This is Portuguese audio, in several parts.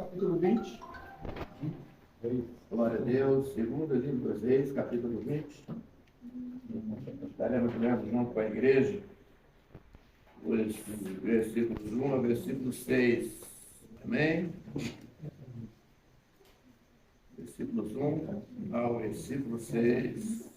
capítulo 20. Glória a Deus. Segundo livro dos Reis, capítulo 20. Estaremos lendo junto com a igreja os versículos 1 ao versículo 6. Amém? Versículos 1 ao versículo 6.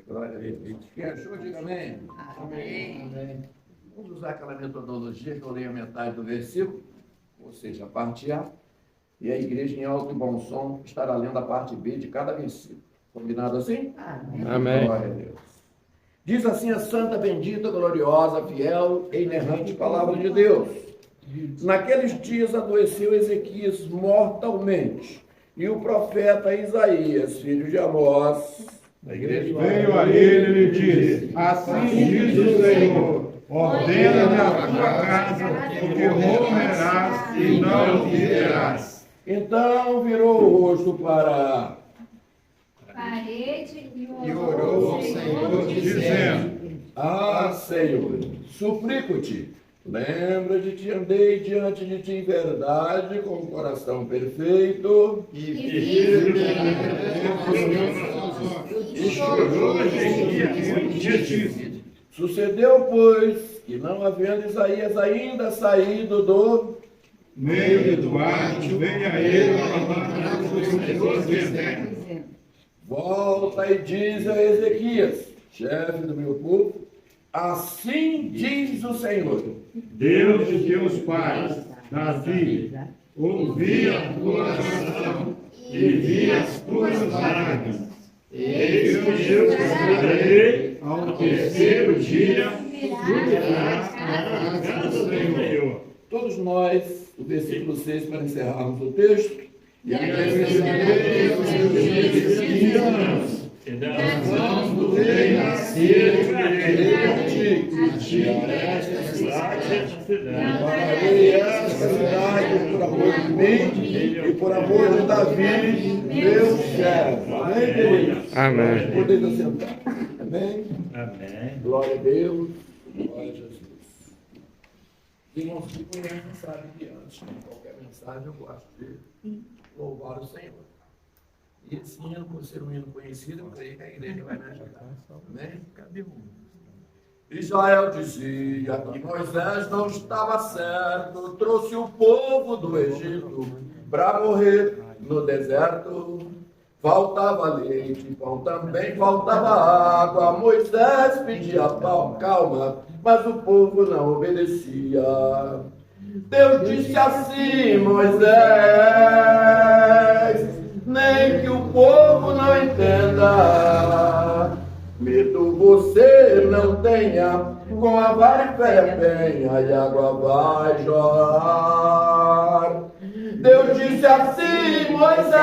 Glória a Deus. Quem achou, diga amém. Amém. Amém. Vamos usar aquela metodologia que eu leio a metade do versículo, ou seja, a parte A, e a igreja em alto e bom som estará lendo a parte B de cada versículo. Combinado assim? Amém. Glória a Deus. Diz assim a santa, bendita, gloriosa, fiel e inerrante palavra de Deus. Naqueles dias adoeceu Ezequias mortalmente, e o profeta Isaías, filho de Amós, da igreja, Veio a ele e lhe disse: Assim diz o Senhor, ordena-me a tua casa, porque morrerás e não viverás. Então virou o rosto para parede E orou ao Senhor, dizendo: Ah, Senhor, suplico-te, lembra de que andei diante de ti em verdade, com o coração perfeito, e firme e chorou Ezequias. Sucedeu, pois, que não havendo Isaías ainda saído do Meio do átrio, veio a ele a palavra do Senhor, dizendo: volta e diz a Ezequias, chefe do meu povo, assim diz o Senhor. Deus de teus pais, Davi, ouvi a tua oração e vi as tuas lágrimas. Eis que eu te darei ao terceiro dia, subirás à casa do Senhor. Todos nós, o versículo 6, para encerrarmos o texto, e E das mãos do rei nascido Pararei esta cidade por amor de mim e por amor de Davi, meu servo. Amém, queridos? Amém. Podemos sentar. Amém? Amém. Glória a Deus. Glória a Jesus. Irmãos que conhecem sabem que antes de qualquer mensagem eu gosto de louvar o Senhor. E esse hino, por ser um hino conhecido, eu creio que a igreja vai me ajudar. Amém? Cadê o Israel dizia que Moisés não estava certo, trouxe o povo do Egito para morrer no deserto. Faltava leite, pão, também faltava água. Moisés pedia calma, mas o povo não obedecia. Deus disse assim: Moisés, nem que o povo não entenda. Medo você não tenha, com a vara e fé penha, e a água vai jorrar. Deus disse assim: Moisés,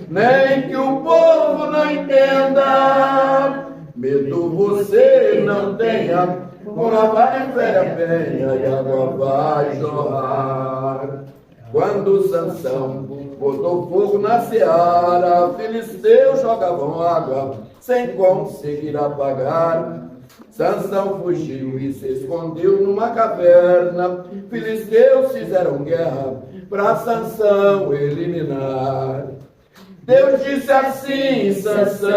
nem que o povo não entenda. Medo você não tenha, com a vara e fé penha, e a água vai jorrar. Quando Sansão botou fogo na seara, filisteus jogavam água sem conseguir apagar. Sansão fugiu e se escondeu numa caverna. Filisteus fizeram guerra para Sansão eliminar. Deus disse assim: Sansão,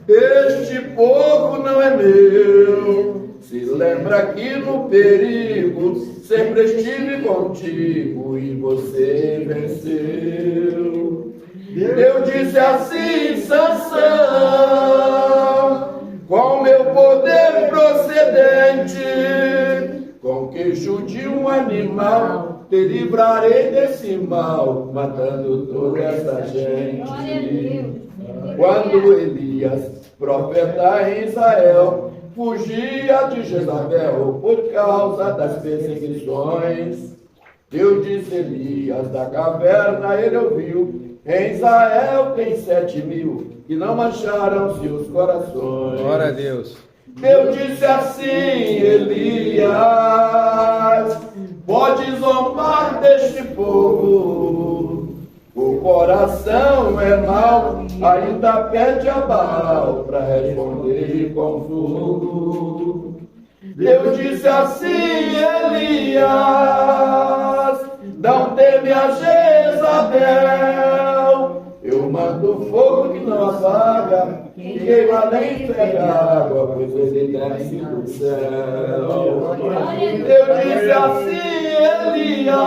este povo não é meu. Se lembra que no perigo sempre estive contigo e você venceu. Deus disse assim: Sansão, com meu poder procedente, com queixo de um animal, te livrarei desse mal, matando toda essa gente. Quando Elias, profeta em Israel, fugia de Jezabel por causa das perseguições, Deus disse: Elias da caverna ele ouviu, em Israel tem 7.000 que não mancharam seus corações. Glória a Deus. Deus disse assim: Elias, pode zombar deste povo, o coração é mau, ainda pede a Baal para responder com fogo. Deus disse assim, Elias, não teme a Jezabel, eu mando fogo que não apaga, que queima nem pega água, pois ele desce do céu. Deus disse assim, Elias,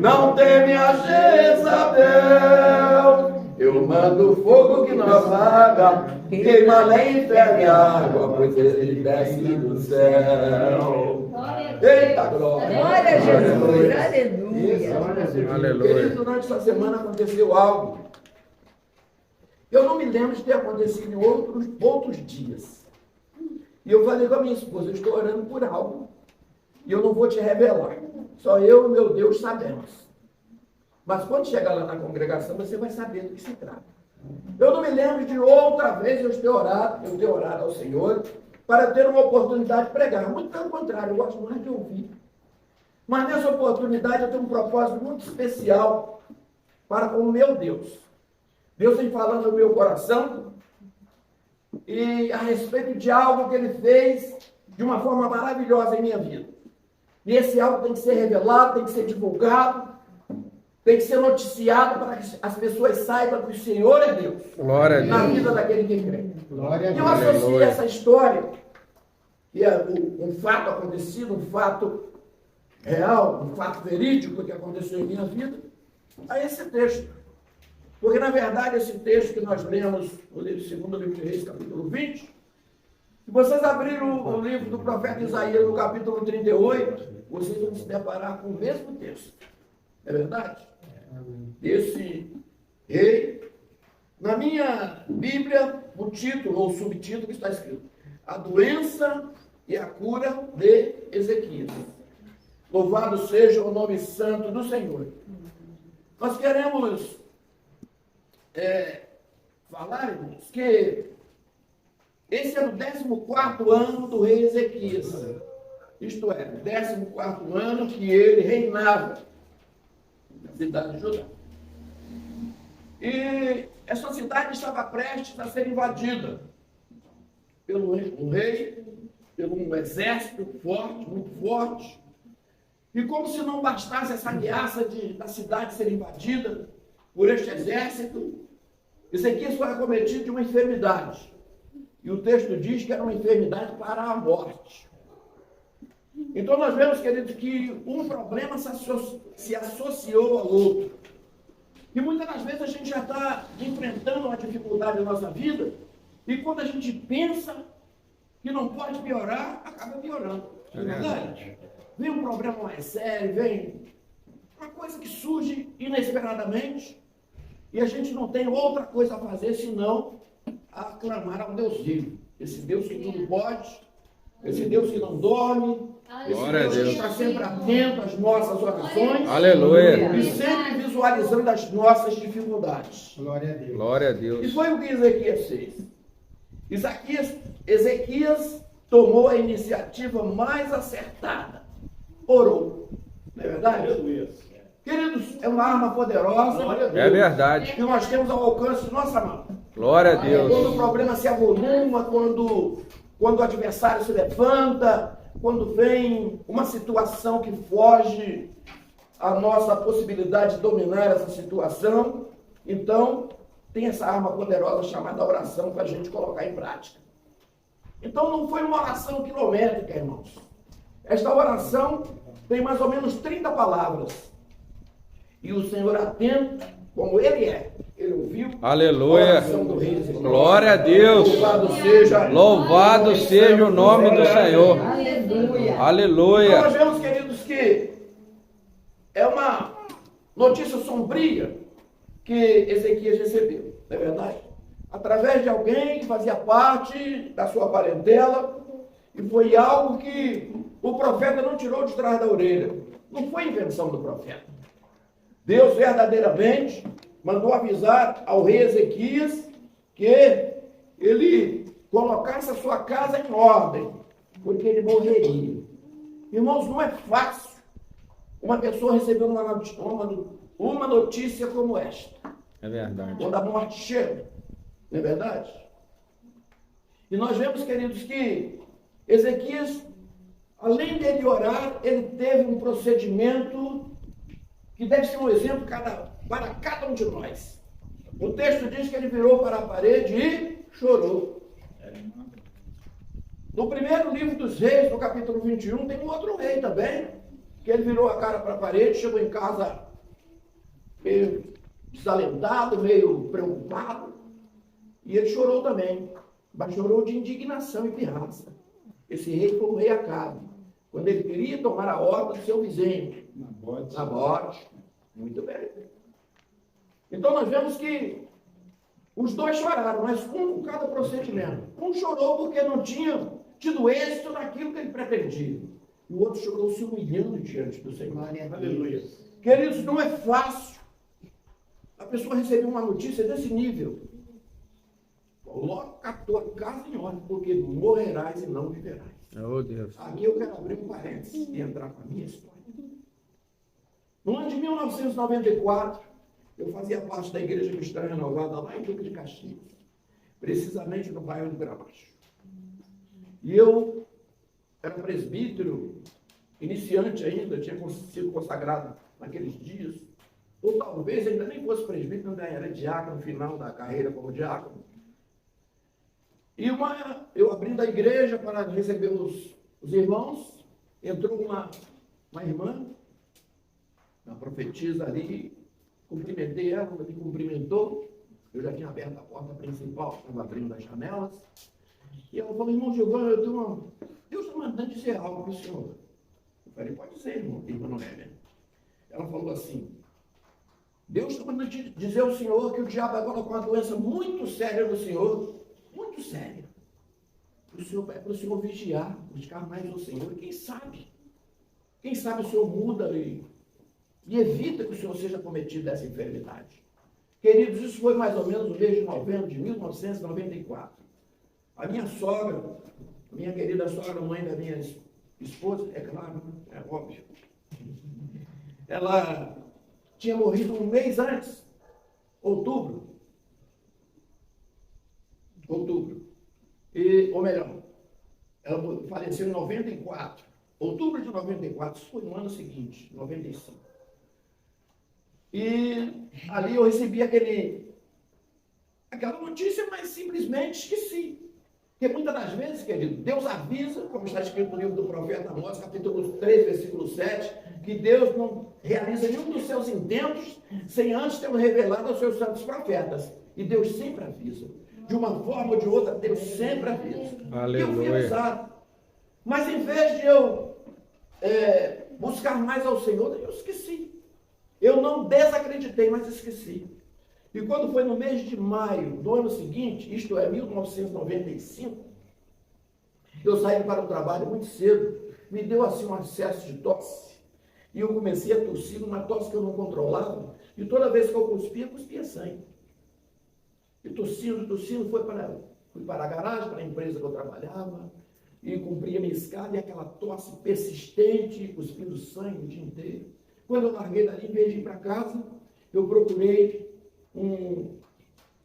não teme a Jezabel, eu mando fogo que não apaga, queima nem pega água, pois ele desce do céu. Eita glória! Glória a Jesus, aleluia. Aleluia. Querido, durante essa semana aconteceu algo. Eu não me lembro de ter acontecido em outros dias. E eu falei com a minha esposa, eu estou orando por algo. E eu não vou te revelar. Só eu e meu Deus sabemos. Mas quando chegar lá na congregação, você vai saber do que se trata. Eu não me lembro de outra vez eu ter orado ao Senhor para ter uma oportunidade de pregar. Muito pelo contrário, eu gosto mais de ouvir. Mas nessa oportunidade eu tenho um propósito muito especial para com o meu Deus. Deus vem falando no meu coração e a respeito de algo que Ele fez de uma forma maravilhosa em minha vida. E esse algo tem que ser revelado, tem que ser divulgado, tem que ser noticiado para que as pessoas saibam que o Senhor é Deus. Glória a Na Deus. vida daquele que crê. Glória a E eu Deus. associei Aleluia. essa história, que é um fato acontecido, um fato real, um fato verídico que aconteceu em minha vida, a esse texto. Porque, na verdade, esse texto que nós lemos no segundo livro de Reis, capítulo 20, se vocês abrirem o livro do profeta Isaías, no capítulo 38, vocês vão se deparar com o mesmo texto. É verdade? Esse rei, na minha Bíblia, o título ou subtítulo que está escrito: A doença e a cura de Ezequias. Louvado seja o nome santo do Senhor. Nós queremos falar, irmãos, que esse é o 14º ano do rei Ezequias. Isto é, o 14º ano que ele reinava na cidade de Judá. E essa cidade estava prestes a ser invadida pelo um rei, pelo um exército forte, muito forte. E como se não bastasse essa ameaça da cidade ser invadida por este exército, Ezequias foi acometido de uma enfermidade. E o texto diz que era uma enfermidade para a morte. Então nós vemos, queridos, que um problema se associou ao outro. E muitas das vezes a gente já está enfrentando uma dificuldade na nossa vida, e quando a gente pensa que não pode piorar, acaba piorando. Não é verdade? Vem um problema mais sério, vem uma coisa que surge inesperadamente, e a gente não tem outra coisa a fazer senão aclamar ao Deus vivo. Esse Deus que tudo pode, esse Deus que não dorme, esse Glória a Deus Deus. que está sempre atento às nossas orações Aleluia. e sempre visualizando as nossas dificuldades. Glória a Deus. Glória a E Deus. foi o que Ezequias fez. Ezequias tomou a iniciativa mais acertada. Orou. Não é verdade? Queridos, é uma arma poderosa É verdade. que nós temos ao alcance de nossa mão. Glória a Quando Deus. o problema se avoluma, quando o adversário se levanta, quando vem uma situação que foge à nossa possibilidade de dominar essa situação, então tem essa arma poderosa chamada oração para a gente colocar em prática. Então não foi uma oração quilométrica, irmãos. Esta oração tem mais ou menos 30 palavras. E o Senhor atento, como Ele é, Ele ouviu Aleluia. a oração do rei Ezequias. Glória a Deus. Louvado seja o nome do Senhor. Aleluia. Então Aleluia. nós vemos, queridos, que é uma notícia sombria que Ezequias recebeu, não é verdade? Através de alguém que fazia parte da sua parentela, e foi algo que o profeta não tirou de trás da orelha. Não foi invenção do profeta. Deus verdadeiramente mandou avisar ao rei Ezequias que ele colocasse a sua casa em ordem, porque ele morreria. Irmãos, não é fácil uma pessoa receber uma notícia como esta, É verdade. quando a morte chega, não é verdade? E nós vemos, queridos, que Ezequias, além dele orar, ele teve um procedimento que deve ser um exemplo para cada um de nós. O texto diz que ele virou para a parede e chorou. No primeiro livro dos Reis, no capítulo 21, tem um outro rei também, que ele virou a cara para a parede, chegou em casa meio desalentado, meio preocupado, e ele chorou também, mas chorou de indignação e pirraça. Esse rei foi o rei Acabe, quando ele queria tomar a ordem do seu vizinho, Nabote. Muito bem. Então nós vemos que os dois choraram, mas um com cada procedimento. Um chorou porque não tinha tido êxito naquilo que ele pretendia. E o outro chorou se humilhando diante do Senhor. Aleluia. Queridos, não é fácil a pessoa receber uma notícia desse nível. Coloca a tua casa em ordem, porque morrerás e não viverás. Oh, Deus. Aqui eu quero abrir um parênteses e entrar com a minha história. No ano de 1994, eu fazia parte da Igreja Cristã Renovada lá em Duque de Caxias, precisamente no bairro do Gramacho. E eu era presbítero, iniciante ainda, tinha sido consagrado naqueles dias, ou talvez ainda nem fosse presbítero, ainda era diácono no final da carreira como diácono. E eu abrindo a igreja para receber os irmãos, entrou uma irmã, uma profetisa ali, cumprimentei ela, ela me cumprimentou, eu já tinha aberto a porta principal, estava abrindo as janelas, e ela falou: irmão Giovanni, Deus está mandando dizer algo para o senhor. Eu falei: pode dizer, irmã Noélia. Ela falou assim: Deus está mandando dizer ao senhor que o diabo agora com uma doença muito séria no senhor, muito séria. É para o senhor vigiar, buscar mais o Senhor, e quem sabe o senhor muda e evita que o senhor seja cometido dessa enfermidade. Queridos, isso foi mais ou menos no mês de novembro de 1994. A minha sogra, a minha querida sogra, mãe da minha esposa, é claro, é óbvio, ela tinha morrido um mês antes, outubro, ou melhor, ela faleceu em 94, outubro de 94, isso foi no ano seguinte, 95. E ali eu recebi aquela notícia, mas simplesmente esqueci. Porque muitas das vezes, querido, Deus avisa, como está escrito no livro do profeta Amós, capítulo 3, versículo 7, que Deus não realiza nenhum dos seus intentos sem antes ter revelado aos seus santos profetas. E Deus sempre avisa. De uma forma ou de outra, Deus sempre avisa. Aleluia. E eu fui avisado. Mas em vez de eu buscar mais ao Senhor, eu esqueci. Eu não desacreditei, mas esqueci. E quando foi no mês de maio do ano seguinte, isto é, 1995, eu saí para o trabalho muito cedo, me deu assim um acesso de tosse, e eu comecei a tossir, uma tosse que eu não controlava, e toda vez que eu cuspia sangue. E tossindo, fui para a garagem, para a empresa que eu trabalhava, e cumpria minha escala, e aquela tosse persistente, cuspindo sangue o dia inteiro. Quando eu larguei dali, em vez de ir para casa, eu procurei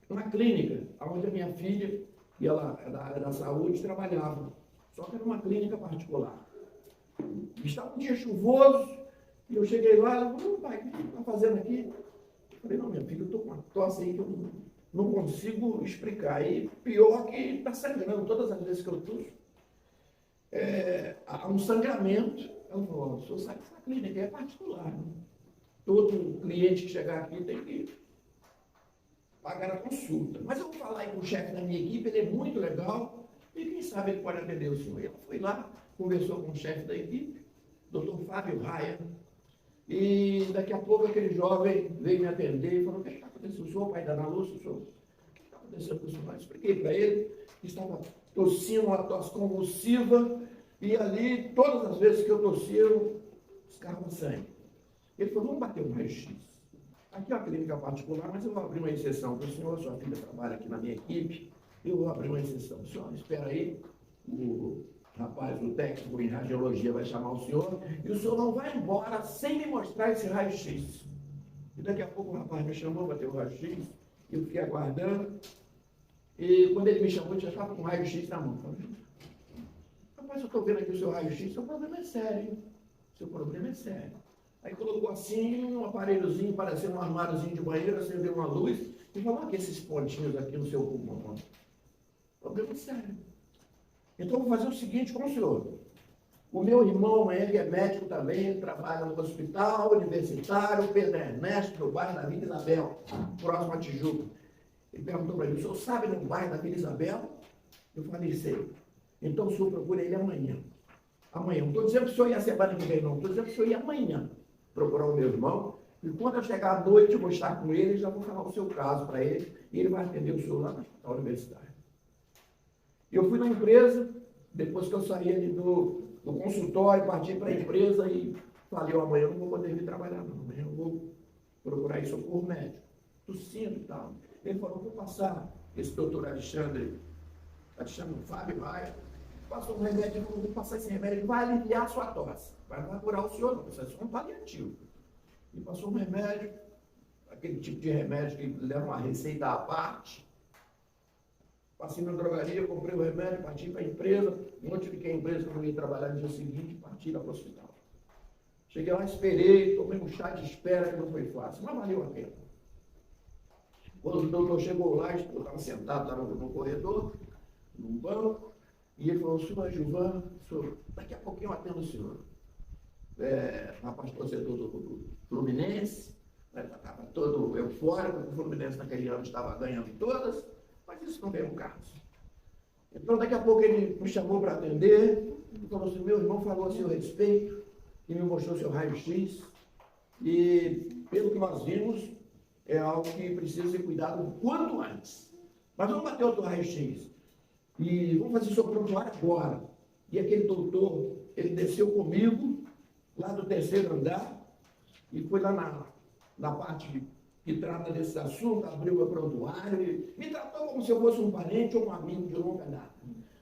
uma clínica, onde a minha filha, e ela é da área da saúde, trabalhava. Só que era uma clínica particular. Estava um dia chuvoso, e eu cheguei lá, ela falou: pai, o que você está fazendo aqui? Eu falei: não, minha filha, eu estou com uma tosse aí que eu não consigo explicar. E pior que está sangrando, todas as vezes que eu tosso, há um sangramento. Ela falou: o senhor sabe que essa clínica é particular, né? Todo cliente que chegar aqui tem que pagar a consulta. Mas eu vou falar aí com o chefe da minha equipe, ele é muito legal, e quem sabe ele pode atender o senhor. Ela foi lá, conversou com o chefe da equipe, Dr. Fábio Raia, e daqui a pouco aquele jovem veio me atender e falou: o que está acontecendo? O senhor, pai da Ana Lúcia, o senhor, o que está acontecendo com o senhor? Eu expliquei para ele que estava tossindo uma tosse convulsiva, e ali, todas as vezes que eu tossia, eu escarrava sangue. Ele falou: vamos bater um raio-x. Aqui é uma clínica particular, mas eu vou abrir uma exceção para o senhor. Sua filha trabalha aqui na minha equipe, eu vou abrir uma exceção. O senhor, espera aí, o rapaz, o técnico em radiologia vai chamar o senhor, e o senhor não vai embora sem me mostrar esse raio-x. E daqui a pouco o rapaz me chamou para ter o raio-x, eu fiquei aguardando, e quando ele me chamou, eu já estava com o raio-x na mão. Rapaz, eu estou vendo aqui o seu raio-x, seu problema é sério, hein? Seu problema é sério. Aí colocou assim, um aparelhozinho, parecendo um armáriozinho de banheiro, acendeu uma luz e falou que esses pontinhos aqui no seu pulmão. Problema sério. Então, eu vou fazer o seguinte com o senhor. O meu irmão, ele é médico também, ele trabalha no hospital universitário Pedro Ernesto, no bairro da Vila Isabel, próximo a Tijuca. Ele perguntou para mim, o senhor sabe no bairro da Vila Isabel? Eu falei, sei. Então, o senhor procura ele amanhã. Amanhã. Não estou dizendo que o senhor ia semana que vem, não. Estou dizendo que o senhor ia amanhã procurar o meu irmão. E quando eu chegar à noite, eu vou estar com ele, já vou falar o seu caso para ele, e ele vai atender o senhor lá no hospital universitário. Eu fui na empresa, depois que eu saí ali do consultório, parti para a empresa e falei, amanhã eu não vou poder vir trabalhar, não. Amanhã eu vou procurar socorro médico, tossindo e tal. Ele falou, vou passar esse doutor Alexandre Fábio Raia, passou um remédio, eu vou passar esse remédio, ele vai aliviar a sua tosse, vai curar o senhor, não, isso é só um paliativo. E passou um remédio, aquele tipo de remédio que leva uma receita à parte. Passei na drogaria, comprei o remédio, parti para a empresa, notifiquei a empresa que eu não ia trabalhar no dia seguinte, parti lá para o hospital. Cheguei lá, esperei, tomei um chá de espera, que não foi fácil, mas valeu a pena. Quando o doutor chegou lá, eu estava sentado lá no corredor, num banco, e ele falou, senhor Gilvan, daqui a pouquinho eu atendo o senhor. Rapaz, torcedor do Fluminense, estava todo eufórico, o Fluminense naquele ano estava ganhando todas, mas isso não veio ao caso. Então, daqui a pouco ele me chamou para atender, e falou assim, meu irmão falou a seu respeito, e me mostrou seu raio-x, e pelo que nós vimos, é algo que precisa ser cuidado o quanto antes. Mas vamos bater outro raio-x, e vamos fazer seu prontuário agora. E aquele doutor, ele desceu comigo, lá do 3º andar, e foi lá na parte que trata desse assunto, abriu meu prontuário, e me tratou como se eu fosse um parente ou um amigo de longa data.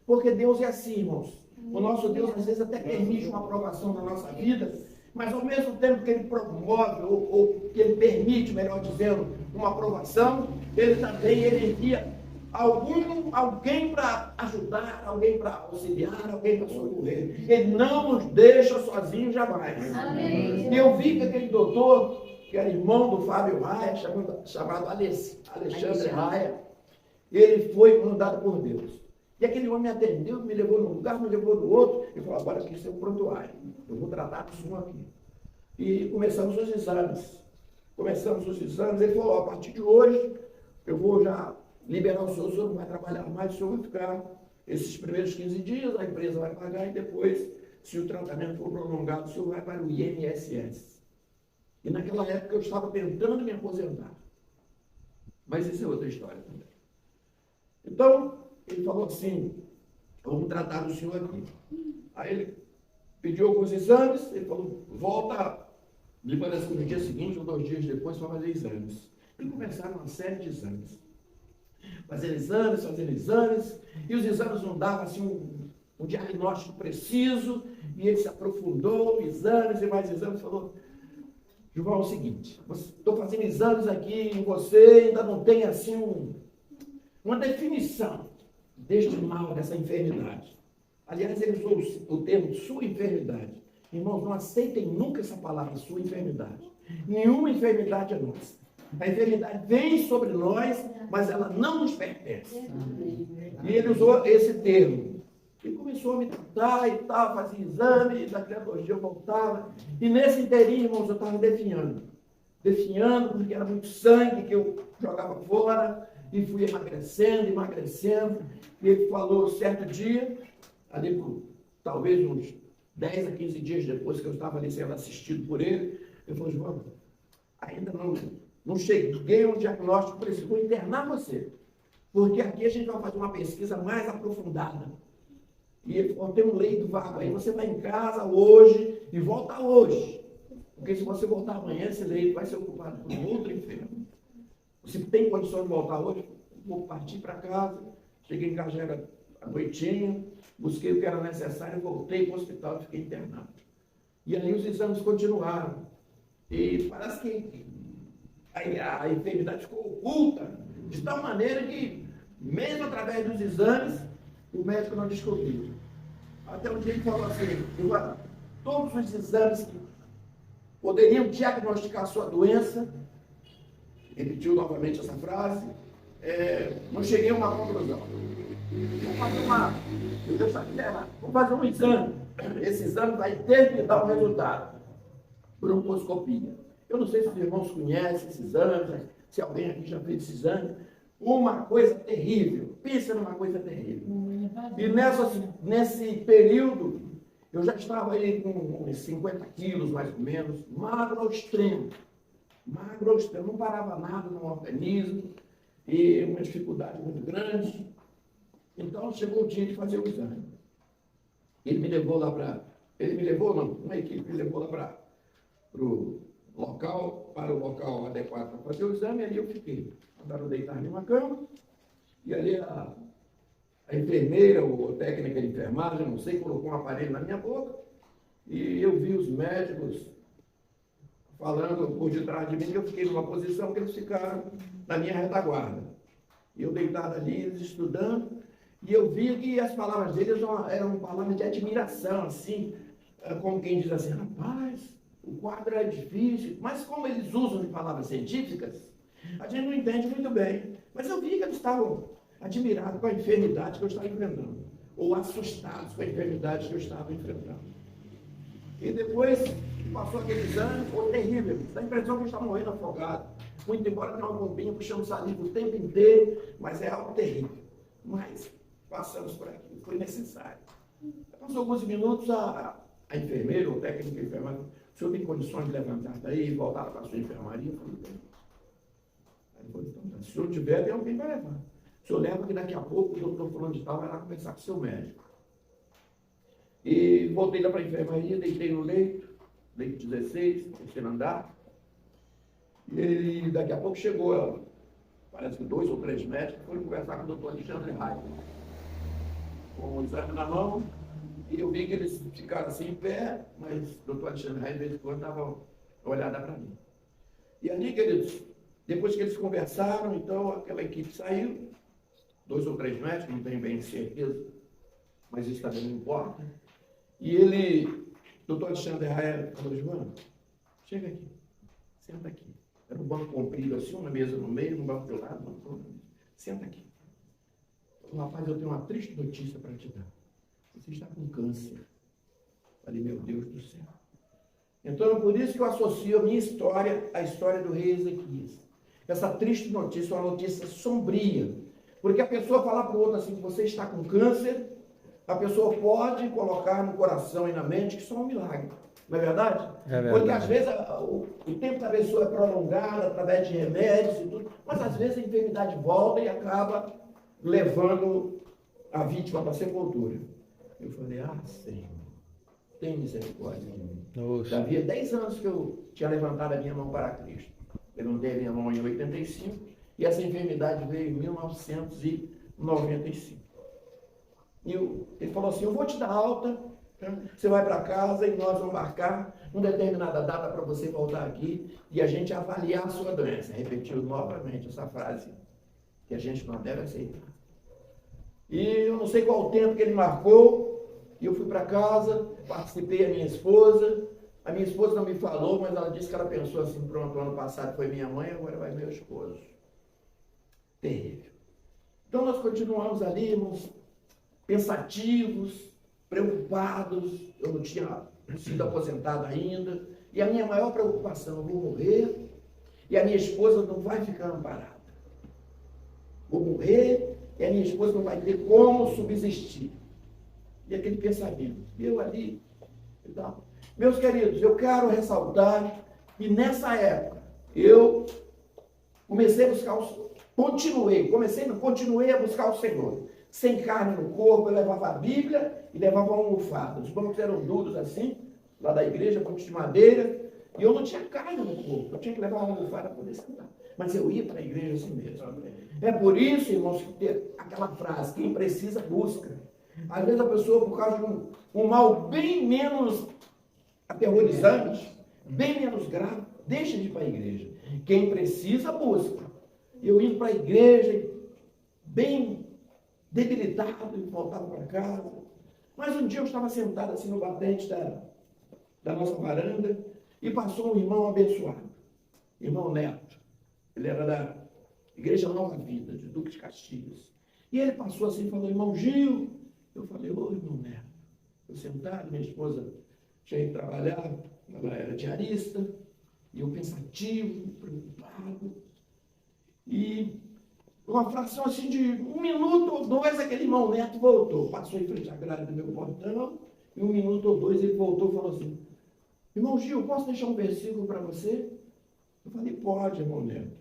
Porque Deus é assim, irmãos. O nosso Deus, às vezes, até permite uma aprovação na nossa vida, mas ao mesmo tempo que Ele promove, ou que Ele permite, melhor dizendo, uma aprovação, Ele também envia alguém para ajudar, alguém para auxiliar, alguém para socorrer. Ele não nos deixa sozinhos jamais. Amém. E eu vi que aquele doutor, que era irmão do Fábio Raia, chamado Alexandre Raia, ele foi mandado por Deus. E aquele homem me atendeu, me levou num lugar, me levou no outro, e falou, agora aqui isso é um prontuário, eu vou tratar disso aqui. E começamos os exames. Ele falou, a partir de hoje, eu vou já liberar o senhor não vai trabalhar mais, o senhor vai ficar esses primeiros 15 dias, a empresa vai pagar, e depois, se o tratamento for prolongado, o senhor vai para o INSS. E naquela época eu estava tentando me aposentar. Mas isso é outra história também. Então, ele falou assim, vamos tratar do senhor aqui. Aí ele pediu alguns exames, ele falou, volta, me parece que no dia seguinte ou 2 dias depois, para fazer exames. E começaram uma série de exames. Fazendo exames, e os exames não davam assim um diagnóstico preciso, e ele se aprofundou, exames e mais exames, falou, Gilvan, é o seguinte, estou fazendo exames aqui e você ainda não tem assim uma definição deste mal, dessa enfermidade. Aliás, ele usou o termo sua enfermidade. Irmãos, não aceitem nunca essa palavra, sua enfermidade. Nenhuma enfermidade é nossa. A enfermidade vem sobre nós, mas ela não nos pertence. E ele usou esse termo. E começou a me tratar e tal, fazia exame, e daqui a 2 dias eu voltava. E nesse inteirinho, irmãos, eu estava definhando. Definhando, porque era muito sangue que eu jogava fora, e fui emagrecendo. E ele falou, certo dia, ali por talvez uns 10 a 15 dias depois que eu estava ali sendo assistido por ele, ele falou, João, ainda não cheguei a um diagnóstico preciso, vou internar você. Porque aqui a gente vai fazer uma pesquisa mais aprofundada. E ele falou, tem um leito vago aí, você vai em casa hoje e volta hoje. Porque se você voltar amanhã, esse leito vai ser ocupado por um outro enfermo. Você tem condição de voltar hoje? Vou partir para casa. Cheguei em casa, já era a noitinha, busquei o que era necessário, voltei para o hospital e fiquei internado. E aí os exames continuaram. E parece que a enfermidade ficou oculta, de tal maneira que, mesmo através dos exames, o médico não descobriu. Até um dia ele falou assim, Giovana, todos os exames que poderiam diagnosticar a sua doença, repetiu novamente essa frase, não cheguei a uma conclusão. Vou fazer um exame. Esse exame vai ter que dar um resultado. Broncoscopia. Eu não sei se os irmãos conhecem esse exame, se alguém aqui já fez esse exame. Uma coisa terrível. Pensa numa coisa terrível. E nesse período, eu já estava aí com uns 50 quilos, mais ou menos, magro ao extremo. Magro ao extremo. Não parava nada no organismo. E uma dificuldade muito grande. Então, chegou o dia de fazer o exame. Ele me levou lá para... Ele me levou, não, uma equipe me levou lá para o local adequado para fazer o exame, e ali eu fiquei. Mandaram deitar em uma cama, e ali a enfermeira, ou técnica de enfermagem, não sei, colocou um aparelho na minha boca, e eu vi os médicos falando por detrás de mim, que eu fiquei numa posição que eles ficaram na minha retaguarda. E eu deitado ali, eles estudando, e eu via que as palavras deles eram palavras de admiração, assim, como quem diz assim, rapaz, o quadro é difícil, mas como eles usam de palavras científicas, a gente não entende muito bem. Mas eu vi que eles estavam admirados com a enfermidade que eu estava enfrentando, ou assustados com a enfermidade que eu estava enfrentando. E depois passou aquele exame, foi terrível, dá a impressão que eu estava morrendo afogado, muito embora tenha uma bombinha puxando saliva o tempo inteiro, mas é algo terrível. Mas passamos por aqui, foi necessário. Passou alguns minutos, a enfermeira, ou técnica de enfermaria, o senhor tem condições de levantar daí e voltar para a sua enfermaria? Eu falei, bem. Aí ele falou, então, se o senhor tiver, tem alguém para levar. O senhor leva que daqui a pouco o doutor fulano de tal vai lá conversar com o seu médico. E voltei lá para a enfermaria, deitei no leito 16, terceiro andar. E daqui a pouco chegou, parece que 2 ou 3 médicos, foram conversar com o doutor Alexandre Raio, com o exame na mão, e eu vi que eles ficaram assim em pé, mas o doutor Alexandre Raio, de vez em quando, dava uma olhada para mim. E ali, queridos, depois que eles conversaram, então aquela equipe saiu, 2 ou 3 médicos, não tenho bem certeza, mas isso também não importa. E ele, o doutor Alexandre Raio, falou, Joana, chega aqui, senta aqui. Era um banco comprido assim, uma mesa no meio, um banco do lado, senta aqui. Rapaz, eu tenho uma triste notícia para te dar. Você está com câncer. Falei, meu Deus do céu. Então é por isso que eu associo a minha história à história do rei Ezequias. Essa triste notícia é uma notícia sombria. Porque a pessoa falar para o outro assim, que você está com câncer, a pessoa pode colocar no coração e na mente que isso é um milagre. Não é verdade? É verdade. Porque às vezes o tempo da pessoa é prolongado através de remédios e tudo, mas às vezes a enfermidade volta e acaba levando a vítima para a sepultura. Eu falei, Senhor, tem misericórdia de mim. Já havia 10 anos que eu tinha levantado a minha mão para Cristo. Levantei a minha mão em 85 e essa enfermidade veio em 1995. E ele falou assim, eu vou te dar alta, você vai para casa e nós vamos marcar uma determinada data para você voltar aqui e a gente avaliar a sua doença. Repetiu novamente essa frase que a gente não deve aceitar. E eu não sei qual o tempo que ele marcou, e eu fui para casa, participei a minha esposa não me falou, mas ela disse que ela pensou assim, pronto, ano passado foi minha mãe, agora vai meu esposo. Terrível. Então nós continuamos ali, irmãos, pensativos, preocupados, eu não tinha sido aposentado ainda, e a minha maior preocupação, eu vou morrer, e a minha esposa não vai ficar amparada. Vou morrer, e a minha esposa não vai ter como subsistir. E aquele pensamento, eu ali, e tal. Meus queridos, eu quero ressaltar que nessa época, eu comecei a buscar continuei a buscar o Senhor. Sem carne no corpo, eu levava a Bíblia e levava uma almofada. Os bancos eram duros assim, lá da igreja, bancos de madeira, e eu não tinha carne no corpo, eu tinha que levar uma almofada para poder sentar. Mas eu ia para a igreja assim mesmo. É por isso, irmãos, que tem aquela frase, quem precisa busca. Às vezes a pessoa, por causa de um mal bem menos aterrorizante, bem menos grave, deixa de ir para a igreja. Quem precisa busca. Eu indo para a igreja, bem debilitado, e voltava para casa. Mas um dia eu estava sentado assim no batente da nossa varanda e passou um irmão abençoado, irmão Neto. Ele era da Igreja Nova Vida, de Duque de Caxias. E ele passou assim e falou, irmão Gil. Eu falei, ô irmão Neto. Eu sentado, minha esposa tinha ido trabalhar, ela era diarista, e eu pensativo, preocupado. E uma fração assim de 1 minuto ou 2, aquele irmão Neto voltou. Passou em frente à grade do meu portão, e 1 minuto ou 2 ele voltou e falou assim, irmão Gil, posso deixar um versículo para você? Eu falei, pode, irmão Neto.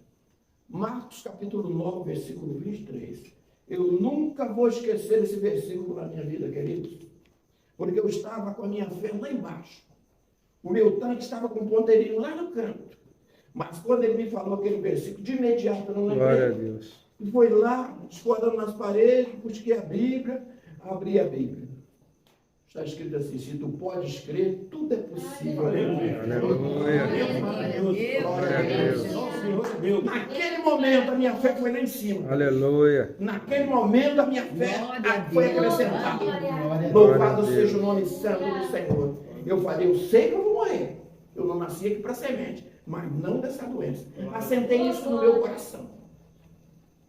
Marcos capítulo 9, versículo 23. Eu nunca vou esquecer esse versículo na minha vida, queridos. Porque eu estava com a minha fé lá embaixo. O meu tanque estava com um ponteirinho lá no canto. Mas quando ele me falou aquele versículo, de imediato eu não Glória a lembrei. Deus. E foi lá, escorando nas paredes, busquei a Bíblia, abri a Bíblia. Está escrito assim, se tu podes crer, tudo é possível. Aleluia. Glória a Deus. Nosso Senhor é Deus. Naquele momento a minha fé foi lá em cima. Aleluia. Naquele momento a minha fé Glória a foi Deus. acrescentada. Glória a Louvado Deus. seja o nome santo do Senhor. Eu falei, eu sei que eu vou morrer. Eu não nasci aqui para semente, mas não dessa doença. Assentei isso no meu coração.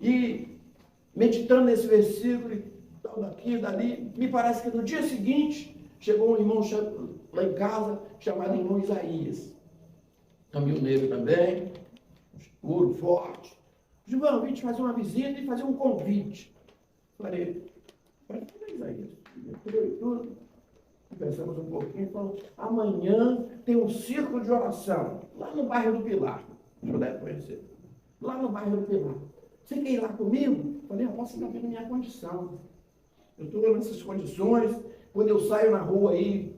E meditando nesse versículo, e tal daqui, dali, me parece que no dia seguinte, chegou um irmão lá em casa, chamado irmão Isaías. Caminhoneiro também, escuro, forte. João, vim te fazer uma visita e fazer um convite. Falei, Isaías, tudo. Conversamos um pouquinho, falou, amanhã tem um círculo de oração, lá no bairro do Pilar. O senhor deve conhecer. Lá no bairro do Pilar. Você quer ir lá comigo? Falei, posso estar vendo minha condição. Eu estou nessas condições. Quando eu saio na rua aí,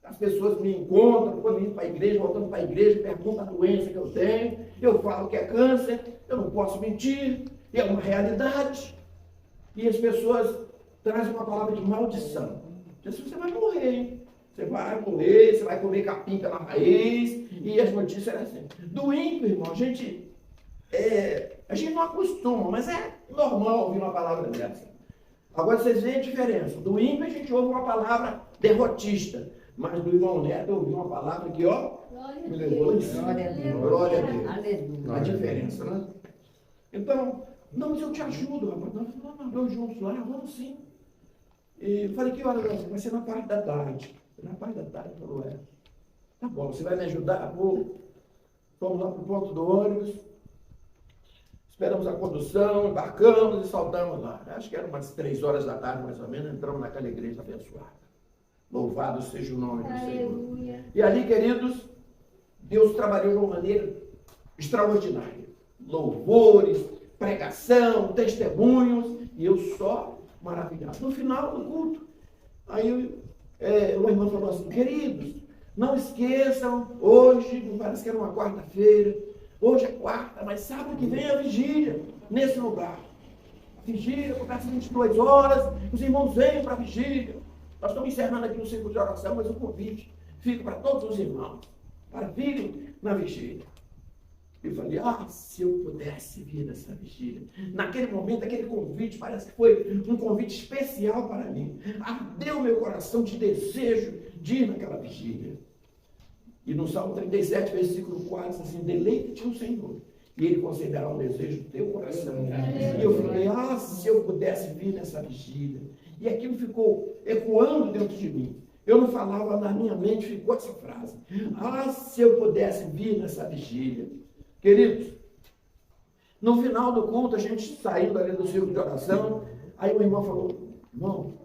as pessoas me encontram, quando eu indo para a igreja, voltando para a igreja, perguntam a doença que eu tenho. Eu falo que é câncer, eu não posso mentir, é uma realidade. E as pessoas trazem uma palavra de maldição. Jesus, você vai morrer, hein? Você vai morrer, você vai comer capim pela raiz, e as notícias eram assim. Do ímpio, irmão, a gente não acostuma, mas é normal ouvir uma palavra dessa. Agora vocês veem a diferença. Do ímpio a gente ouve uma palavra derrotista, mas do irmão Neto eu ouvi uma palavra que, me levou em cima. Glória a Deus. Glória a Deus. Aleluia. A diferença, né? Então, não, mas eu te ajudo, rapaz. Nós dois juntos lá, vamos sim. E eu falei, que hora vai ser? Na parte da tarde. Na parte da tarde, ele falou, tá bom, você vai me ajudar? Fomos lá para o ponto do ônibus, esperamos a condução, embarcamos e saltamos lá. Acho que eram umas 3 horas da tarde, mais ou menos, entramos naquela igreja abençoada. Louvado seja o nome do Senhor. E ali, queridos, Deus trabalhou de uma maneira extraordinária. Louvores, pregação, testemunhos, e eu só maravilhado. No final do culto, aí uma irmã falou assim, queridos, não esqueçam, hoje, me parece que era uma quarta-feira, hoje é quarta, mas sábado que vem é a vigília, nesse lugar. A vigília começa às 22 horas, os irmãos vêm para a vigília. Nós estamos encerrando aqui um círculo de oração, mas o convite fica para todos os irmãos, para virem na vigília. Eu falei, se eu pudesse vir nessa vigília. Naquele momento, aquele convite parece que foi um convite especial para mim. Ardeu meu coração de desejo de ir naquela vigília. E no Salmo 37, versículo 4, diz assim, deleite-te no Senhor, e Ele concederá o desejo do teu coração. E eu falei, se eu pudesse vir nessa vigília. E aquilo ficou ecoando dentro de mim. Eu não falava, na minha mente ficou essa frase. Se eu pudesse vir nessa vigília. Queridos, no final do culto, a gente saindo ali do círculo de oração, aí o irmão falou, irmão,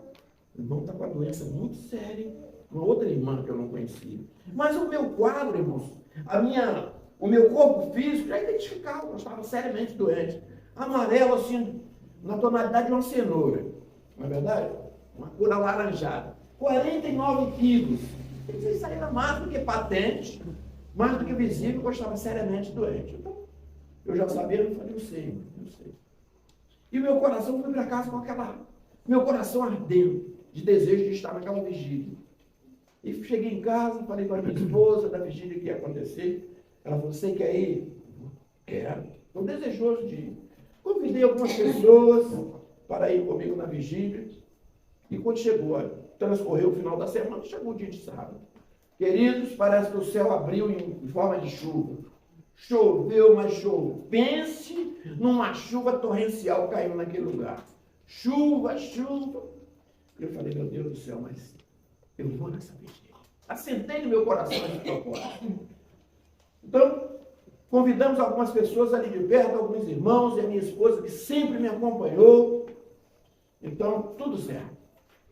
o irmão está com uma doença muito séria, uma outra irmã que eu não conhecia. Mas o meu quadro, irmãos, o meu corpo físico já identificava que eu estava seriamente doente. Amarelo, assim, na tonalidade de uma cenoura, não é verdade? Uma cor alaranjada. 49 quilos. Isso aí era mais do que patente, mais do que visível, que eu estava seriamente doente. Então, eu já sabia, eu falei, eu sei. E o meu coração foi para casa com meu coração ardendo, de desejo de estar naquela vigília. E cheguei em casa, falei com a minha esposa da vigília que ia acontecer. Ela falou, você quer ir? Quero. Estou desejoso de ir. Convidei algumas pessoas para ir comigo na vigília. E quando chegou transcorreu o final da semana, chegou o dia de sábado. Queridos, parece que o céu abriu em forma de chuva. Choveu, mas choveu. Pense numa chuva torrencial caindo naquele lugar. Chuva, chuva. Eu falei, meu Deus do céu, mas eu vou nessa vigília. Assentei no meu coração de propósito. Então, convidamos algumas pessoas ali de perto, alguns irmãos e a minha esposa, que sempre me acompanhou. Então, tudo certo.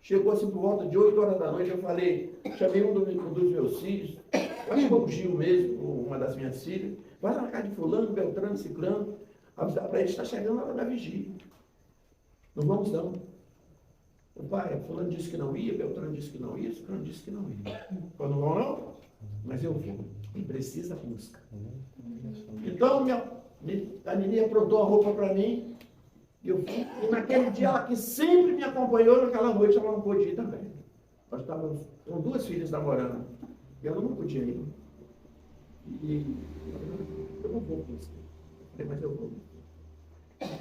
Chegou assim por volta de 8 horas da noite, eu falei, chamei um dos meus filhos, acho que foi o Gil mesmo, uma das minhas filhas, vai lá na casa de fulano, Beltrano, Ciclano, avisar para ele, está chegando a hora da vigília. Não vamos não. O pai, fulano disse que não ia, Beltrano disse que não ia, Ciclano disse que não ia. Eu não vão não? Mas eu vou. Quem precisa, busca. Então, a Nini aprontou a roupa para mim, eu fui, e naquele dia ela que sempre me acompanhou, naquela noite ela não pôde ir também. Nós estávamos com 2 filhas namorando, e ela não podia ir. E eu não vou com você. Eu falei, mas eu vou.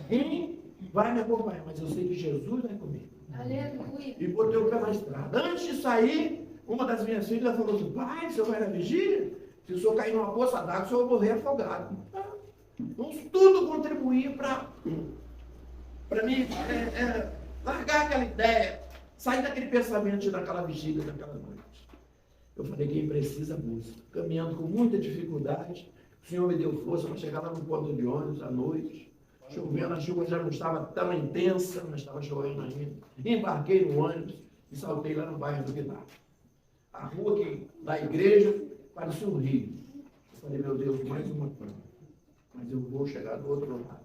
Quem vai me acompanhar? Mas eu sei que Jesus vai comigo. Aleluia. E botei o pé na estrada. Antes de sair, uma das minhas filhas falou assim, pai, o senhor vai na vigília? Se o senhor cair numa poça d'água, o senhor vai morrer afogado. Então, tudo contribuía para mim largar aquela ideia, sair daquele pensamento daquela vigília, daquela noite. Eu falei, quem precisa, busca. Caminhando com muita dificuldade, o Senhor me deu força para chegar lá no ponto de ônibus à noite. Chovendo, a chuva já não estava tão intensa, mas estava chovendo ainda. Embarquei no ônibus e saltei lá no bairro do Guinar. A rua da igreja parecia um rio. Eu falei, meu Deus, mais uma coisa. Mas eu vou chegar do outro lado.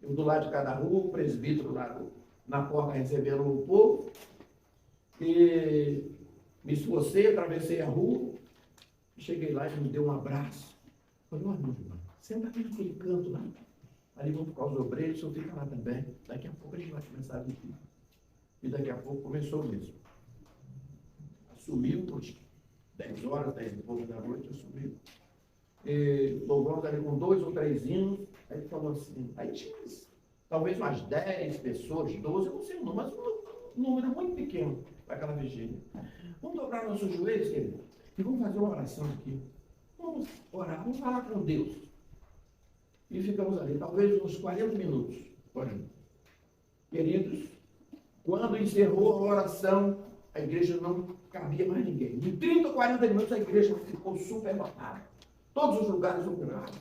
Eu do lado de cada rua, o presbítero lá na porta recebendo o povo. E me esforcei, atravessei a rua. Cheguei lá e me deu um abraço. Falei, ó, irmão, senta aqui naquele canto lá. Ali vão ficar os obreiros, o senhor fica lá também. Daqui a pouco a gente vai começar a vir. E daqui a pouco começou mesmo. Assumiu, 10 horas, 10 e pouco da noite, assumiu. Louvamos ali com 2 ou 3 hinos. Aí ele falou assim, aí tinha talvez umas 10 pessoas, 12, eu não sei o número, mas um número muito pequeno para aquela vigília. Vamos dobrar nossos joelhos, querido, e vamos fazer uma oração aqui. Vamos orar, vamos falar com Deus. E ficamos ali, talvez uns 40 minutos, orando. Queridos, quando encerrou a oração, a igreja não cabia mais ninguém. De 30 ou 40 minutos, a igreja ficou super lotada. Todos os lugares ocupados.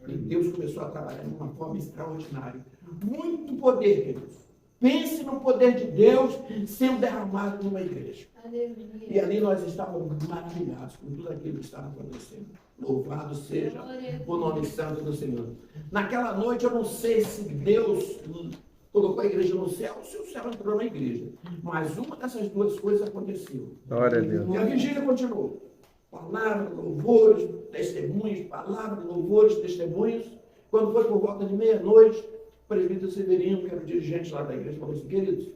E Deus começou a trabalhar de uma forma extraordinária. Muito poder, queridos. Pense no poder de Deus sendo derramado numa igreja. Aleluia. E ali nós estávamos maravilhados com tudo aquilo que estava acontecendo. Louvado seja o nome santo do Senhor. Naquela noite, eu não sei se Deus colocou a igreja no céu ou se o céu entrou na igreja. Mas uma dessas duas coisas aconteceu. Glória a Deus. E a vigília continuou. Palavra, louvores, testemunhos, palavra, louvores, testemunhos. Quando foi por volta de meia-noite, o presbítero Severino, que era o dirigente lá da igreja, falou assim, queridos,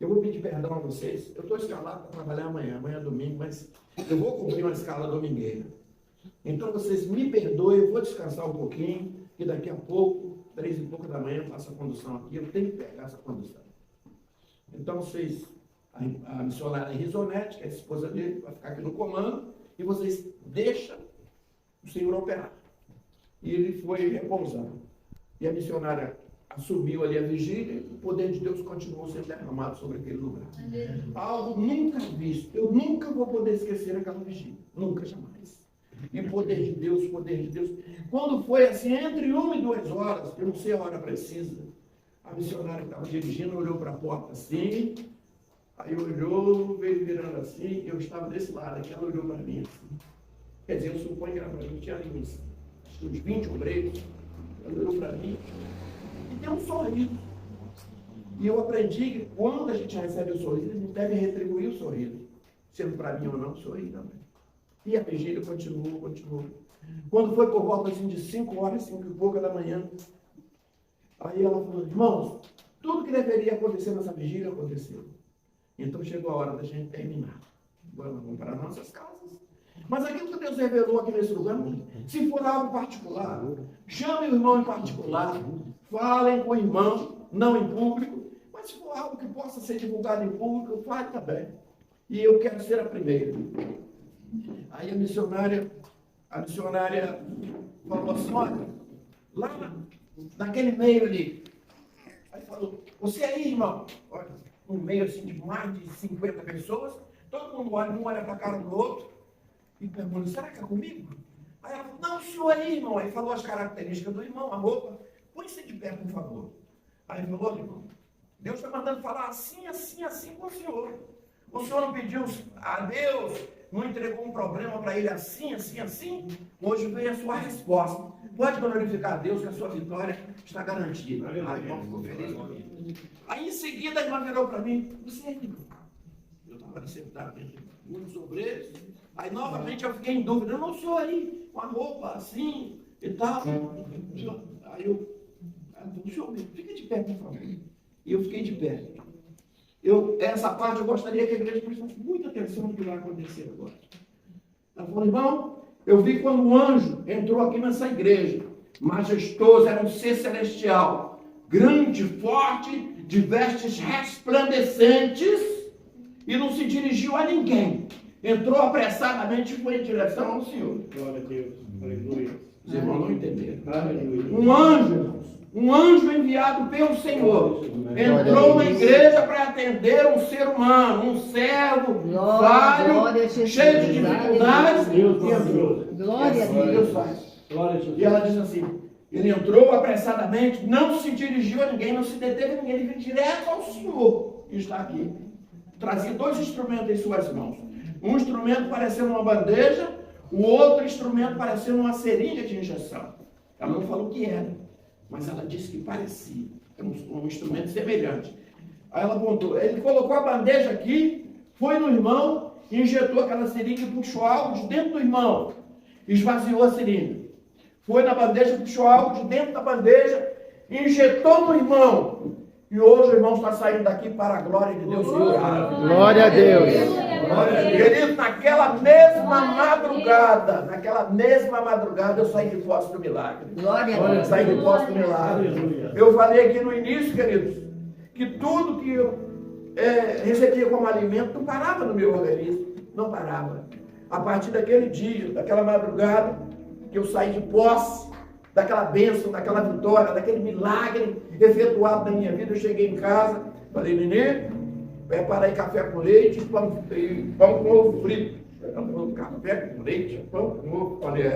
eu vou pedir perdão a vocês. Eu estou escalado para trabalhar amanhã é domingo, mas eu vou cumprir uma escala domingueira. Então vocês me perdoem, eu vou descansar um pouquinho, e daqui a pouco, 3 e pouco da manhã, eu faço a condução aqui, eu tenho que pegar essa condução. Então vocês, a missionária Risonete, que é a esposa dele, vai ficar aqui no comando, e vocês deixam o Senhor operar. E ele foi repousando. E a missionária assumiu ali a vigília, e o poder de Deus continuou sendo derramado sobre aquele lugar. Algo nunca visto. Eu nunca vou poder esquecer aquela vigília. Nunca, jamais. E o poder de Deus, o poder de Deus. Quando foi assim, entre 1 e 2 horas, eu não sei a hora precisa, a missionária que estava dirigindo olhou para a porta assim, aí olhou, veio virando assim, eu estava desse lado aqui, ela olhou para mim assim. Quer dizer, eu suponho que era para mim, tinha ali uns 20 obreiros, ela olhou para mim e deu um sorriso. E eu aprendi que quando a gente recebe o sorriso, a gente deve retribuir o sorriso. Sendo para mim ou não, sorrir também. E a vigília continuou. Quando foi por volta assim, de 5 horas, 5 e pouca da manhã, aí ela falou, irmãos, tudo que deveria acontecer nessa vigília aconteceu. Então chegou a hora da gente terminar. Agora nós vamos para nossas casas. Mas aquilo que Deus revelou aqui nesse lugar, se for algo particular, chame o irmão em particular, falem com o irmão, não em público, mas se for algo que possa ser divulgado em público, fale também. e eu quero ser a primeira. Aí a missionária falou assim, olha, lá naquele meio ali. Aí falou, você aí, irmão, olha, um meio assim de mais de 50 pessoas, todo mundo olha, um olha para a cara do outro, e pergunta, será que é comigo? Aí ela falou, não, o senhor aí, irmão. Aí falou as características do irmão, a roupa, põe-se de pé, por favor. Aí ele falou, irmão, Deus está mandando falar assim, assim, assim com o senhor. O senhor não pediu a Deus, não entregou um problema para ele assim, assim, assim? Hoje veio a sua resposta. Pode glorificar a Deus que a sua vitória está garantida. Aí o irmão ficou feliz comigo. Aí em seguida a irmã virou para mim, você é irmão? Eu estava sentado entre muitos obreiros. Aí novamente eu fiquei em dúvida, eu não sou aí, com a roupa assim e tal. Aí eu o senhor mesmo, fica de pé, por favor. E eu fiquei de pé. Essa parte eu gostaria que a igreja prestasse muita atenção no que vai acontecer agora. Ela falou, irmão, eu vi quando um anjo entrou aqui nessa igreja, majestoso, era um ser celestial, grande, forte, de vestes resplandecentes, e não se dirigiu a ninguém. Entrou apressadamente e foi em direção ao Senhor. Glória a Deus. Aleluia. Os irmãos não entenderam. Aleluia. Um anjo enviado pelo Senhor, entrou na igreja para atender um ser humano, um servo, falho, cheio de dificuldades. Glória a Deus. E ela diz assim, ele entrou apressadamente, não se dirigiu a ninguém, não se deteve a ninguém, ele veio direto ao Senhor, que está aqui. Trazia 2 instrumentos em suas mãos. Um instrumento parecendo uma bandeja, o outro instrumento parecendo uma seringa de injeção. Ela não falou o que era, mas ela disse que parecia. Era um instrumento semelhante. Aí ela apontou, ele colocou a bandeja aqui, foi no irmão, injetou aquela seringa e puxou algo de dentro do irmão. Esvaziou a seringa. Foi na bandeja, puxou algo de dentro da bandeja, injetou no irmão. E hoje o irmão está saindo daqui para a glória de Deus. Glória a Deus. Querido, naquela mesma madrugada, eu saí de posse do milagre. Glória a Deus. Saí de posse do milagre. Eu falei aqui no início, queridos, que tudo que eu recebia como alimento não parava no meu organismo. Não parava. A partir daquele dia, daquela madrugada, que eu saí de posse, daquela bênção, daquela vitória, daquele milagre efetuado na minha vida, eu cheguei em casa, falei, Nenê, prepara aí café com leite e pão com ovo frito. Ela falou, café com leite, pão com ovo. Falei,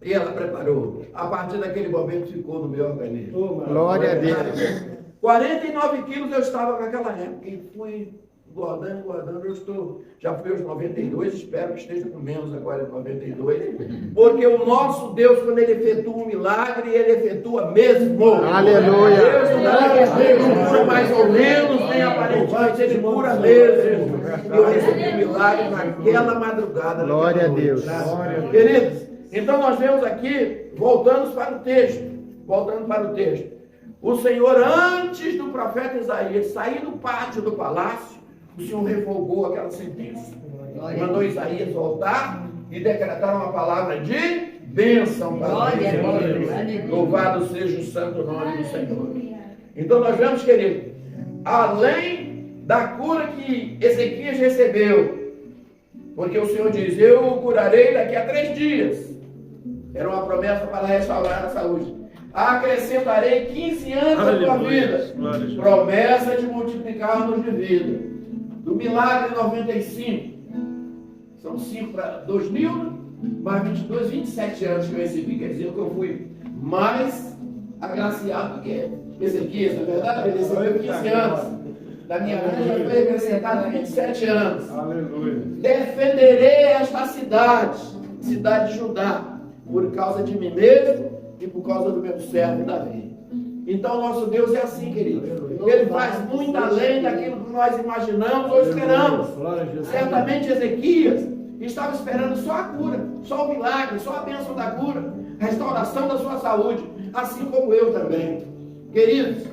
E ela preparou. A partir daquele momento ficou no meu organismo. Glória a Deus. 49 quilos eu estava naquela época e fui engordando, já fui aos 92, espero que esteja com menos agora em 92, porque o nosso Deus, quando Ele efetua um milagre, Ele efetua mesmo. Aleluia. Deus não cura mais ou menos, nem aparentemente, Ele cura mesmo. E eu recebi um milagre naquela madrugada. Glória a Deus. Queridos, então nós vemos aqui, voltando para o texto, o Senhor, antes do profeta Isaías sair do pátio do palácio, o Senhor revogou aquela sentença. Mandou Isaías voltar e decretar uma palavra de bênção para ele. Louvado seja o santo nome do Senhor. Então nós vemos, querido, além da cura que Ezequias recebeu, porque o Senhor diz, eu o curarei daqui a 3 dias. Era uma promessa para restaurar a saúde. Acrescentarei 15 anos à tua vida. Promessa de multiplicar anos de vida. Do milagre 95, são 5 para 2000, mais 22, 27 anos que eu recebi, quer dizer que eu fui mais agraciado do que Ezequias, na verdade, ele recebeu 15 anos. Da minha vida já foi acrescentado 27 anos. Aleluia. Defenderei esta cidade de Judá, por causa de mim mesmo e por causa do meu servo Davi. Então, nosso Deus é assim, querido. Ele faz muito além daquilo que nós imaginamos ou esperamos. Certamente Ezequias estava esperando só a cura, só o milagre, só a bênção da cura, a restauração da sua saúde, assim como eu também. Queridos,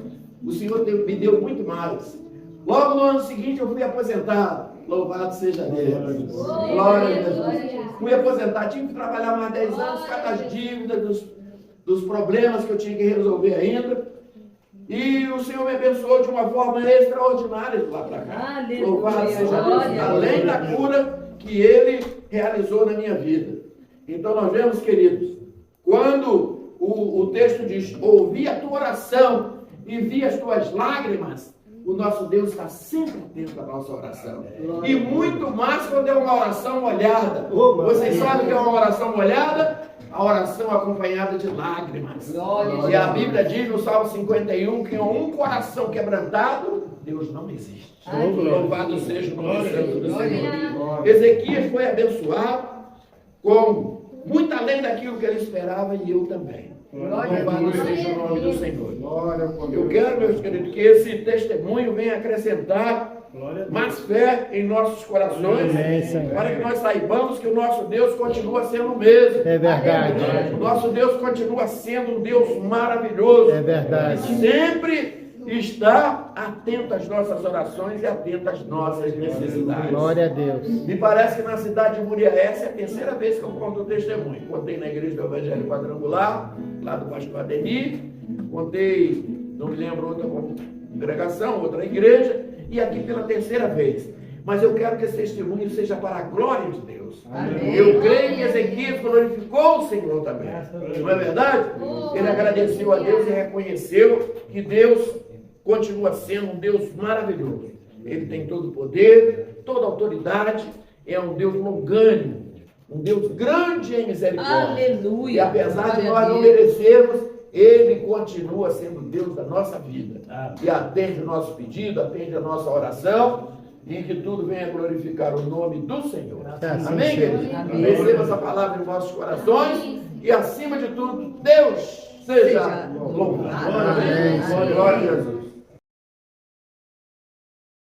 o Senhor me deu muito mais. Logo no ano seguinte eu fui aposentado. Louvado seja Deus. Glória a Deus. Fui aposentado, tive que trabalhar mais 10 anos, ficar nas dívidas, dos problemas que eu tinha que resolver ainda. E o Senhor me abençoou de uma forma extraordinária de lá para cá. Aleluia. Louvado seja Deus, Glória a além Deus. da cura que Ele realizou na minha vida. Então nós vemos, queridos, quando o texto diz, ouvi a tua oração e vi as tuas lágrimas, o nosso Deus está sempre atento à nossa oração. E muito mais quando é uma oração molhada. Vocês sabem que é uma oração molhada? A oração acompanhada de lágrimas. E a Bíblia diz no Salmo 51 que um coração quebrantado, Deus não existe. Louvado seja o nome santo do Senhor. Ezequias foi abençoado com muito além daquilo que ele esperava e eu também. Louvado seja o nome do Senhor. Eu quero, meus queridos, que esse testemunho venha acrescentar mais fé em nossos corações, Amém, Senhor. para que nós saibamos que o nosso Deus continua sendo o mesmo. É verdade. O nosso Deus continua sendo um Deus maravilhoso. É verdade. E sempre está atento às nossas orações e atento às nossas necessidades. Glória a Deus. Me parece que na cidade de Muriaé, essa é a terceira vez que eu conto o testemunho. Contei na igreja do Evangelho Quadrangular, lá do pastor Ademir. Contei, não me lembro, outra congregação, outra igreja. E aqui pela terceira vez. Mas eu quero que esse testemunho seja para a glória de Deus. Amém. Eu creio que Ezequias glorificou o Senhor também. Não é verdade? Ele agradeceu a Deus e reconheceu que Deus continua sendo um Deus maravilhoso. Ele tem todo o poder, toda a autoridade, é um Deus longânimo, um Deus grande em misericórdia. Aleluia. E apesar de Glória nós a não Deus. merecermos, Ele continua sendo Deus da nossa vida. E atende o nosso pedido, atende a nossa oração, e que tudo venha glorificar o nome do Senhor. Assim Amém, seja. queridos? Amém. Receba essa palavra em nossos corações, e acima de tudo, Deus seja louvado. Amém. Glória a Jesus.